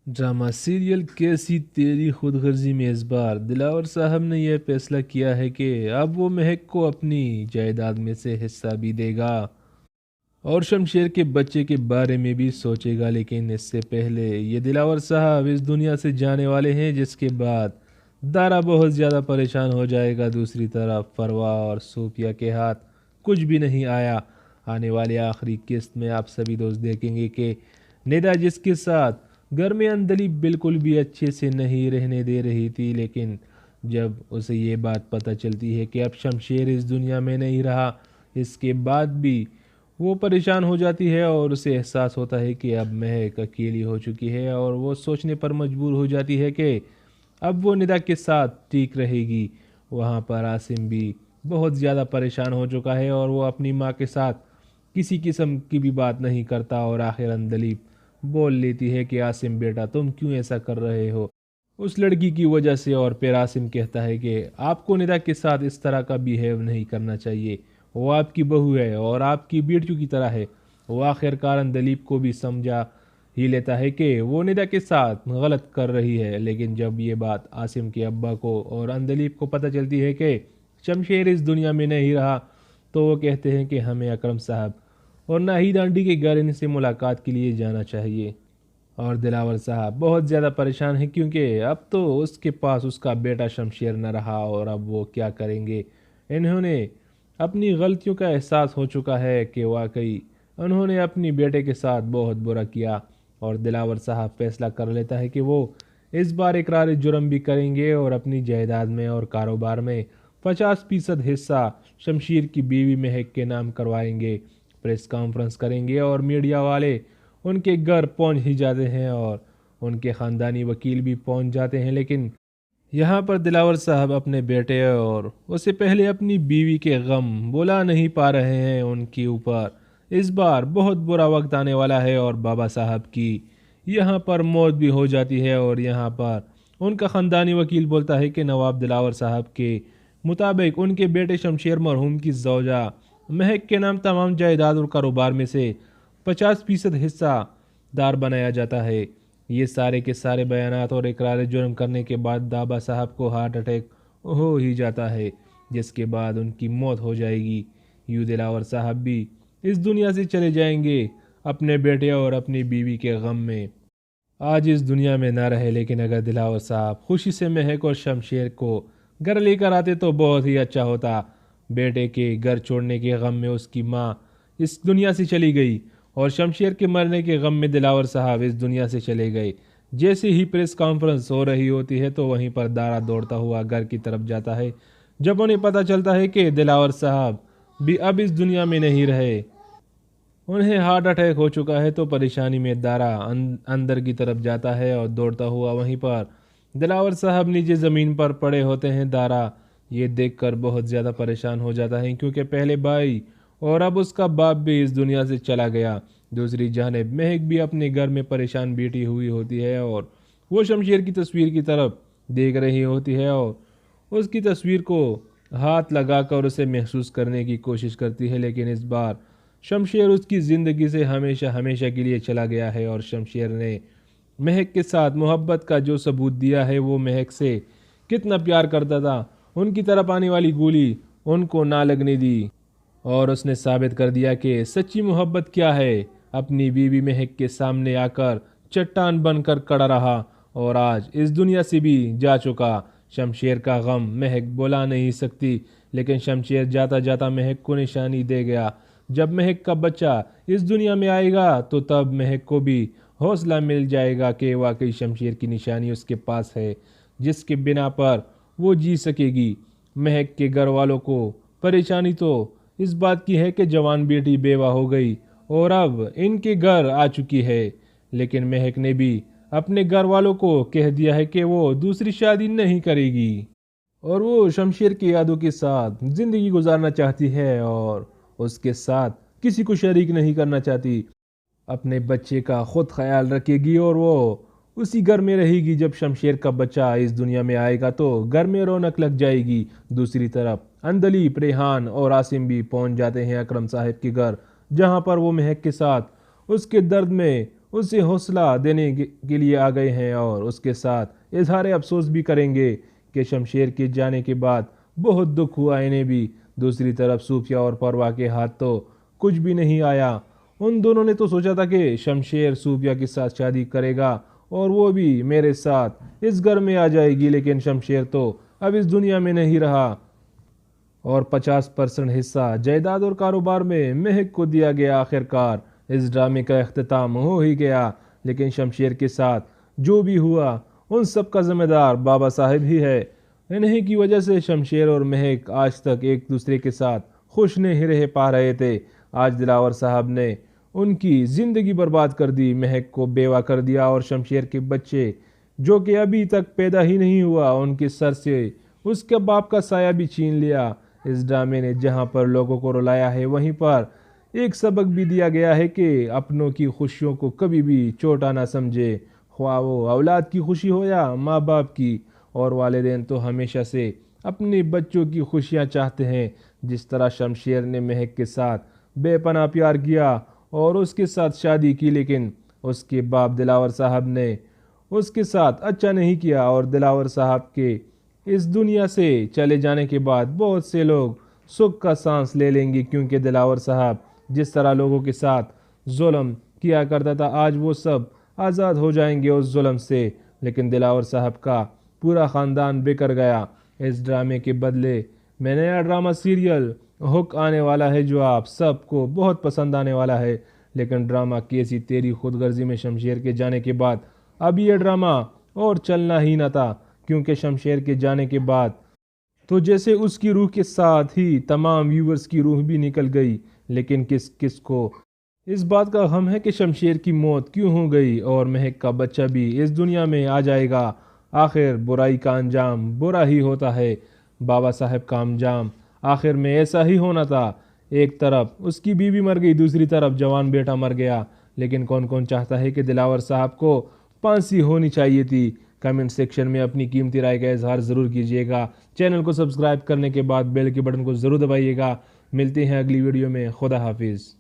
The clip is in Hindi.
ड्रामा सीरियल कैसी तेरी खुदगर्जी में इस बार दिलावर साहब ने यह फैसला किया है कि अब वो महक को अपनी जायदाद में से हिस्सा भी देगा और शमशेर के बच्चे के बारे में भी सोचेगा। लेकिन इससे पहले ये दिलावर साहब इस दुनिया से जाने वाले हैं, जिसके बाद दारा बहुत ज़्यादा परेशान हो जाएगा। दूसरी तरफ फरवा और सूफिया के हाथ कुछ भी नहीं आया। आने वाले आखिरी किस्त में आप सभी दोस्त देखेंगे कि निदा जिसके साथ घर में अंदलीब बिल्कुल भी अच्छे से नहीं रहने दे रही थी, लेकिन जब उसे ये बात पता चलती है कि अब शमशेर इस दुनिया में नहीं रहा, इसके बाद भी वो परेशान हो जाती है और उसे एहसास होता है कि अब महक अकेली हो चुकी है और वो सोचने पर मजबूर हो जाती है कि अब वो निदा के साथ ठीक रहेगी। वहाँ पर आसिम भी बहुत ज़्यादा परेशान हो चुका है और वो अपनी माँ के साथ किसी किस्म की भी बात नहीं करता और आखिर अंदलीब बोल लेती है कि आसिम बेटा तुम क्यों ऐसा कर रहे हो उस लड़की की वजह से। और फिर आसिम कहता है कि आपको निदा के साथ इस तरह का बिहेव नहीं करना चाहिए, वो आपकी बहू है और आपकी बेटियों की तरह है। वो आखिरकार अंदलीब को भी समझा ही लेता है कि वो निदा के साथ गलत कर रही है। लेकिन जब ये बात आसिम के अब्बा को और अंदलीब को पता चलती है कि शमशेर इस दुनिया में नहीं रहा, तो वो कहते हैं कि हमें अकरम साहब और नाहिद आंटी के घर इनसे मुलाकात के लिए जाना चाहिए। और दिलावर साहब बहुत ज़्यादा परेशान है क्योंकि अब तो उसके पास उसका बेटा शमशेर न रहा और अब वो क्या करेंगे। इन्होंने अपनी गलतियों का एहसास हो चुका है कि वाकई उन्होंने अपनी बेटे के साथ बहुत बुरा किया। और दिलावर साहब फैसला कर लेता है कि वो इस बार इकरार जुर्म भी करेंगे और अपनी जायदाद में और कारोबार में 50% हिस्सा शमशीर की बीवी महक के नाम करवाएंगे। प्रेस कॉन्फ्रेंस करेंगे और मीडिया वाले उनके घर पहुंच ही जाते हैं और उनके ख़ानदानी वकील भी पहुंच जाते हैं। लेकिन यहाँ पर दिलावर साहब अपने बेटे और उससे पहले अपनी बीवी के गम बुला नहीं पा रहे हैं। उनके ऊपर इस बार बहुत बुरा वक्त आने वाला है और बाबा साहब की यहाँ पर मौत भी हो जाती है। और यहाँ पर उनका ख़ानदानी वकील बोलता है कि नवाब दिलावर साहब के मुताबिक उनके बेटे शमशेर मरहूम की जौजा महक के नाम तमाम जायदाद और कारोबार में से 50% हिस्सा दार बनाया जाता है। ये सारे के सारे बयानात और इकरार जुर्म करने के बाद दाबा साहब को हार्ट अटैक हो ही जाता है, जिसके बाद उनकी मौत हो जाएगी। यूं दिलावर साहब भी इस दुनिया से चले जाएंगे अपने बेटे और अपनी बीवी के गम में। आज इस दुनिया में ना रहे, लेकिन अगर दिलावर साहब खुशी से महक और शमशेर को घर लेकर आते तो बहुत ही अच्छा होता। बेटे के घर छोड़ने के गम में उसकी माँ इस दुनिया से चली गई और शमशेर के मरने के गम में दिलावर साहब इस दुनिया से चले गए। जैसे ही प्रेस कॉन्फ्रेंस हो रही होती है तो वहीं पर दारा दौड़ता हुआ घर की तरफ जाता है। जब उन्हें पता चलता है कि दिलावर साहब भी अब इस दुनिया में नहीं रहे, उन्हें हार्ट अटैक हो चुका है, तो परेशानी में दारा अंदर की तरफ जाता है और दौड़ता हुआ वहीं पर दिलावर साहब नीचे ज़मीन पर पड़े होते हैं। दारा ये देखकर बहुत ज़्यादा परेशान हो जाता है क्योंकि पहले भाई और अब उसका बाप भी इस दुनिया से चला गया। दूसरी जानिब महक भी अपने घर में परेशान बैठी हुई होती है और वो शमशेर की तस्वीर की तरफ देख रही होती है और उसकी तस्वीर को हाथ लगाकर उसे महसूस करने की कोशिश करती है। लेकिन इस बार शमशेर उसकी ज़िंदगी से हमेशा हमेशा के लिए चला गया है और शमशेर ने महक के साथ मोहब्बत का जो सबूत दिया है, वो महक से कितना प्यार करता था, उनकी तरफ आने वाली गोली उनको ना लगने दी और उसने साबित कर दिया कि सच्ची मोहब्बत क्या है। अपनी बीवी महक के सामने आकर चट्टान बनकर खड़ा रहा और आज इस दुनिया से भी जा चुका। शमशेर का गम महक बुला नहीं सकती, लेकिन शमशेर जाता जाता महक को निशानी दे गया। जब महक का बच्चा इस दुनिया में आएगा तो तब महक को भी हौसला मिल जाएगा कि वाकई शमशेर की निशानी उसके पास है, जिसके बिना पर वो जी सकेगी। महक के घर वालों को परेशानी तो इस बात की है कि जवान बेटी बेवा हो गई और अब इनके घर आ चुकी है। लेकिन महक ने भी अपने घर वालों को कह दिया है कि वो दूसरी शादी नहीं करेगी और वो शमशेर की यादों के साथ जिंदगी गुजारना चाहती है और उसके साथ किसी को शरीक नहीं करना चाहती। अपने बच्चे का खुद ख्याल रखेगी और वो उसी घर में रहेगी। जब शमशेर का बच्चा इस दुनिया में आएगा तो घर में रौनक लग जाएगी। दूसरी तरफ अंदलीब, रेहान और आसिम भी पहुंच जाते हैं अकरम साहब के घर, जहां पर वो महक के साथ उसके दर्द में उसे हौसला देने के लिए आ गए हैं और उसके साथ इजहार अफसोस भी करेंगे कि शमशेर के जाने के बाद बहुत दुख हुआ इन्हें भी। दूसरी तरफ सूफिया और परवा के हाथ तो कुछ भी नहीं आया। उन दोनों ने तो सोचा था कि शमशेर सूफिया के साथ शादी करेगा और वो भी मेरे साथ इस घर में आ जाएगी, लेकिन शमशेर तो अब इस दुनिया में नहीं रहा और 50% हिस्सा जायदाद और कारोबार में महक को दिया गया। आखिरकार इस ड्रामे का अख्तिताम हो ही गया, लेकिन शमशेर के साथ जो भी हुआ उन सब का जिम्मेदार बाबा साहिब ही है। इन्हीं की वजह से शमशेर और महक आज तक एक दूसरे के साथ खुश नहीं रह पा रहे थे। आज दिलावर साहब ने उनकी जिंदगी बर्बाद कर दी, महक को बेवा कर दिया और शमशेर के बच्चे जो कि अभी तक पैदा ही नहीं हुआ उनके सर से उसके बाप का साया भी छीन लिया। इस ड्रामे ने जहां पर लोगों को रुलाया है वहीं पर एक सबक भी दिया गया है कि अपनों की खुशियों को कभी भी छोटा ना समझे, ख्वाह वो औलाद की खुशी हो या माँ बाप की। और वालिदैन तो हमेशा से अपने बच्चों की खुशियाँ चाहते हैं। जिस तरह शमशेर ने महक के साथ बेपनाह प्यार किया और उसके साथ शादी की, लेकिन उसके बाप दिलावर साहब ने उसके साथ अच्छा नहीं किया और दिलावर साहब के इस दुनिया से चले जाने के बाद बहुत से लोग सुख का सांस ले लेंगे, क्योंकि दिलावर साहब जिस तरह लोगों के साथ जुल्म किया करता था आज वो सब आज़ाद हो जाएंगे उस जुल्म से। लेकिन दिलावर साहब का पूरा ख़ानदान बिखर गया। इस ड्रामे के बदले में नया ड्रामा सीरियल हुक आने वाला है जो आप सबको बहुत पसंद आने वाला है। लेकिन ड्रामा कैसी तेरी खुदगर्जी में शमशेर के जाने के बाद अब यह ड्रामा और चलना ही न था, क्योंकि शमशेर के जाने के बाद तो जैसे उसकी रूह के साथ ही तमाम व्यूवर्स की रूह भी निकल गई। लेकिन किस किस को इस बात का गम है कि शमशेर की मौत क्यों हो गई और महक का बच्चा भी इस दुनिया में आ जाएगा। आखिर बुराई का अंजाम बुरा ही होता है। बाबा साहब का अंजाम आखिर में ऐसा ही होना था। एक तरफ उसकी बीवी मर गई, दूसरी तरफ जवान बेटा मर गया। लेकिन कौन कौन चाहता है कि दिलावर साहब को फांसी होनी चाहिए थी? कमेंट सेक्शन में अपनी कीमती राय का इजहार ज़रूर कीजिएगा। चैनल को सब्सक्राइब करने के बाद बेल के बटन को ज़रूर दबाइएगा। मिलते हैं अगली वीडियो में। खुदा हाफिज़।